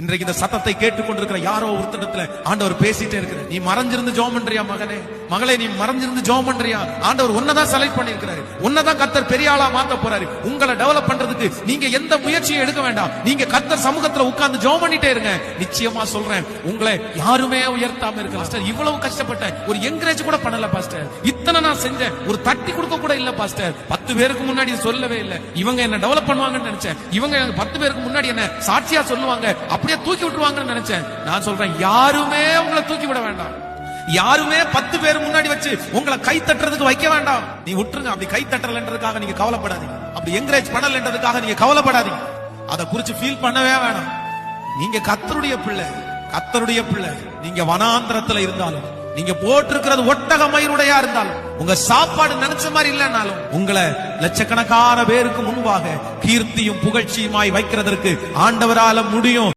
இன்றைக்கு இந்த சத்தத்தை கேட்டுக்கொண்டிருக்கிற யாரோ ஒருத்தடத்துல ஆண்டவர் பேசிட்டே இருக்கிறார். நீ மறைஞ்சிருந்து ஜெபம் பண்றியா மகனே, மகளே, நீ மறைஞ்சிருந்து ஜெபம் பண்றியா? ஆண்டவர் உன்னதான் செலக்ட் பண்ணிருக்கிறாரு, உன்னதான் கர்த்தர் பெரிய ஆளா மாத்த போறாரு. உங்களை டெவலப் பண்றதுக்கு நீங்க எந்த முயற்சியும் எடுக்க வேண்டாம். நீங்க கர்த்தர் சமூகத்துல உட்கார்ந்து ஜெபம் பண்ணிட்டே இருங்க. நிச்சயமா சொல்றேன், உங்களை யாருமே உயர்த்தாம இருக்கலாம். பாஸ்டர், இவ்வளவு கஷ்டப்பட்டேன், ஒரு என்கரேஜ் கூட பண்ணல பாஸ்டர், இத்தனை நான் செஞ்சேன், ஒரு தட்டி கொடுக்க கூட இல்ல பாஸ்டர், 10 பேருக்கு முன்னாடி சொல்லவே இல்லை, இவங்க என்ன டெவலப் பண்ணுவாங்கன்னு நினைச்சேன், இவங்க 10 பேருக்கு முன்னாடி என்ன சாட்சியா சொல்லுவாங்க, அப்படியே தூக்கி விட்டுருவாங்கன்னு நினைச்சேன். நான் சொல்றேன், யாருமே உங்களை தூக்கி விட வேண்டாம். யாருமே 10 பேர் முன்னாடி வச்சு உங்களை கை தட்டுறதுக்கு வைக்க வேண்டாம். நீ விட்டுருங்க. அப்படி கை தட்டலன்றதுக்காக நீங்க கவலைப்படாதீங்க, அப்படி என்கரேஜ் பண்ணலன்றதுக்காக நீங்க கவலைப்படாதீங்க, அதை குறிச்சு ஃபீல் பண்ணவே வேணாம். நீங்க கர்த்தருடைய பிள்ளை, கர்த்தருடைய பிள்ளை. நீங்க வனாந்திரத்துல இருந்தாலும், நீங்க போட்டிருக்கிறது ஒட்டக மயிருடையா இருந்தாலும், உங்க சாப்பாடு நினைச்ச மாதிரி இல்லைன்னாலும், உங்களை லட்சக்கணக்கான பேருக்கு முன்பாக கீர்த்தியும் புகழ்ச்சியுமாய் வைக்கிறதற்கு ஆண்டவரால முடியும்.